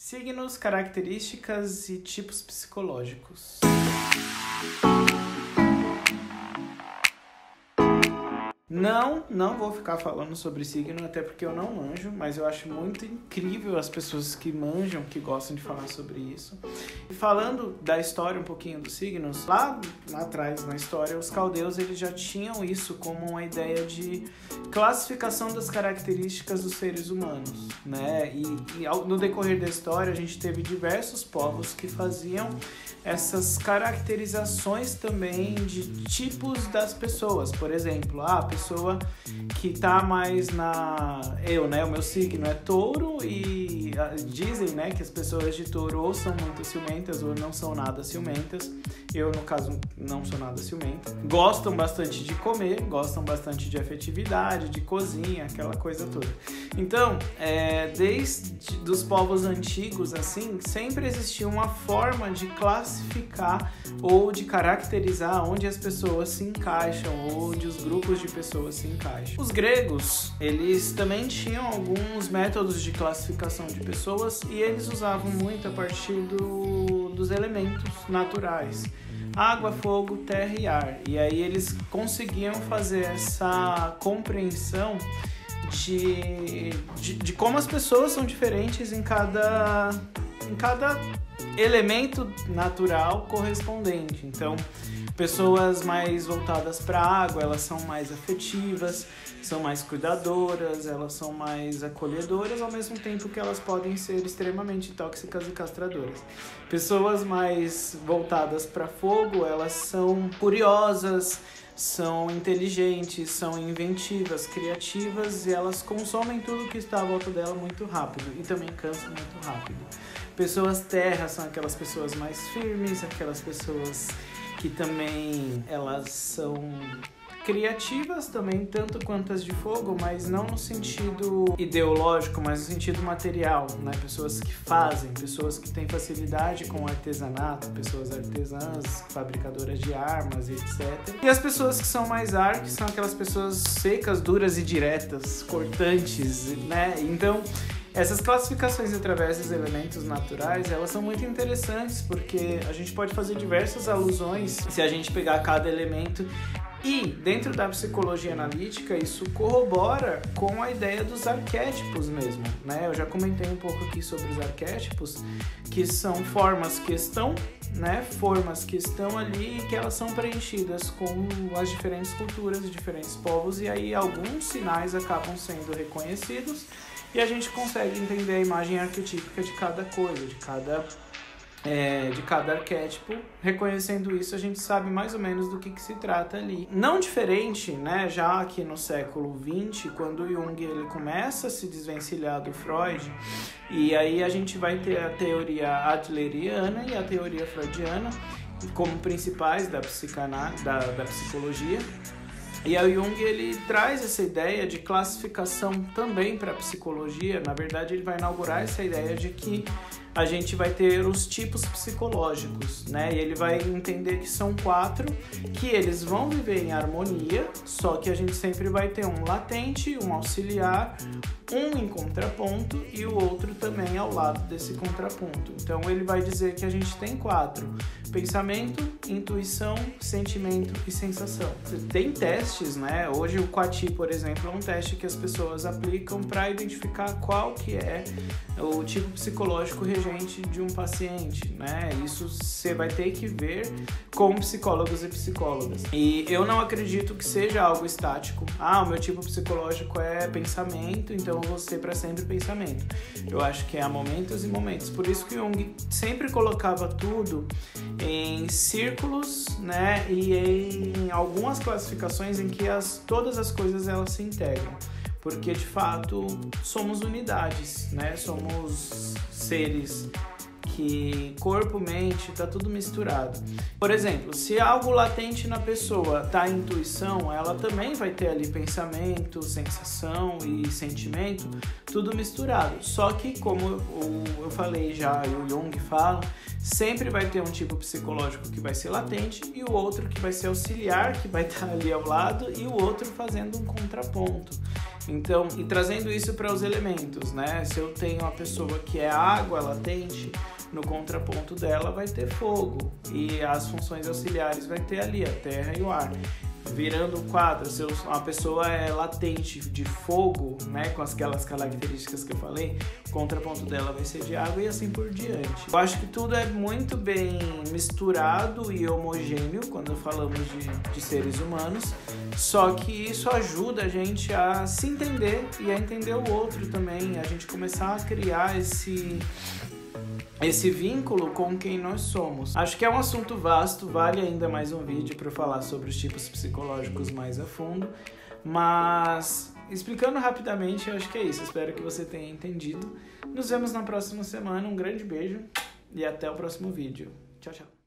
Signos, características e tipos psicológicos. Não vou ficar falando sobre signo, até porque eu não manjo, mas eu acho muito incrível as pessoas que manjam, que gostam de falar sobre isso. E falando da história um pouquinho dos signos, lá atrás na história, os caldeus eles já tinham isso como uma ideia de classificação das características dos seres humanos, né? E no decorrer da história a gente teve diversos povos que faziam essas caracterizações também de tipos das pessoas. Por exemplo, a pessoa que tá mais o meu signo é touro e dizem, né, que as pessoas de touro ou são muito ciumentas ou não são nada ciumentas. Eu, no caso, não sou nada ciumenta. Gostam bastante de comer, gostam bastante de afetividade, de cozinha, aquela coisa toda. Então, desde os povos antigos, assim, sempre existiu uma forma de classificar ou de caracterizar onde as pessoas se encaixam, ou onde os grupos de pessoas se encaixam. Os gregos, eles também tinham alguns métodos de classificação de pessoas e eles usavam muito a partir dos elementos naturais. Água, fogo, terra e ar. E aí eles conseguiam fazer essa compreensão de como as pessoas são diferentes em cada elemento natural correspondente. Então, pessoas mais voltadas para a água, elas são mais afetivas, são mais cuidadoras, elas são mais acolhedoras, ao mesmo tempo que elas podem ser extremamente tóxicas e castradoras. Pessoas mais voltadas para fogo, elas são curiosas, são inteligentes, são inventivas, criativas e elas consomem tudo que está à volta dela muito rápido e também cansam muito rápido. Pessoas terra são aquelas pessoas mais firmes, aquelas pessoas que também elas são criativas também, tanto quanto as de fogo, mas não no sentido ideológico, mas no sentido material, né? Pessoas que fazem, pessoas que têm facilidade com o artesanato, pessoas artesãs, fabricadoras de armas, etc. E as pessoas que são mais ar, que são aquelas pessoas secas, duras e diretas, cortantes, né? Então, essas classificações através dos elementos naturais, elas são muito interessantes porque a gente pode fazer diversas alusões se a gente pegar cada elemento. E dentro da psicologia analítica, isso corrobora com a ideia dos arquétipos mesmo, né? Eu já comentei um pouco aqui sobre os arquétipos, que são formas que estão, né? Formas que estão ali e que elas são preenchidas com as diferentes culturas e diferentes povos, e aí alguns sinais acabam sendo reconhecidos e a gente consegue entender a imagem arquetípica de cada coisa, de cada arquétipo. Reconhecendo isso, a gente sabe mais ou menos do que se trata ali. Não diferente, né, já aqui no século XX, quando Jung ele começa a se desvencilhar do Freud, e aí a gente vai ter a teoria adleriana e a teoria freudiana como principais da psicologia. E aí o Jung ele traz essa ideia de classificação também para a psicologia. Na verdade, ele vai inaugurar essa ideia de que a gente vai ter os tipos psicológicos, né? E ele vai entender que são 4, que eles vão viver em harmonia, só que a gente sempre vai ter um latente, um auxiliar, um em contraponto e o outro também ao lado desse contraponto. Então ele vai dizer que a gente tem 4: pensamento, intuição, sentimento e sensação. Tem testes, né? Hoje o Quati, por exemplo, é um teste que as pessoas aplicam para identificar qual que é o tipo psicológico regente de um paciente, né? Isso você vai ter que ver com psicólogos e psicólogas. E eu não acredito que seja algo estático. O meu tipo psicológico é pensamento, então eu vou ser para sempre pensamento. Eu acho que há momentos e momentos. Por isso que Jung sempre colocava tudo em círculos, né? E em algumas classificações em que todas as coisas elas se integram. Porque, de fato, somos unidades, né? Somos seres que corpo, mente, tá tudo misturado. Por exemplo, se algo latente na pessoa tá a intuição, ela também vai ter ali pensamento, sensação e sentimento, tudo misturado. Só que, como eu falei já, e o Jung fala, sempre vai ter um tipo psicológico que vai ser latente e o outro que vai ser auxiliar, que vai estar ali ao lado, e o outro fazendo um contraponto. Então, e trazendo isso para os elementos, né? Se eu tenho uma pessoa que é água latente, no contraponto dela vai ter fogo, e as funções auxiliares vai ter ali a terra e o ar. Virando o quadro, se uma pessoa é latente de fogo, né, com aquelas características que eu falei, o contraponto dela vai ser de água e assim por diante. Eu acho que tudo é muito bem misturado e homogêneo quando falamos de seres humanos, só que isso ajuda a gente a se entender e a entender o outro também, a gente começar a criar esse vínculo com quem nós somos. Acho que é um assunto vasto, vale ainda mais um vídeo para falar sobre os tipos psicológicos mais a fundo, mas explicando rapidamente, acho que é isso. Espero que você tenha entendido. Nos vemos na próxima semana, um grande beijo e até o próximo vídeo. Tchau, tchau.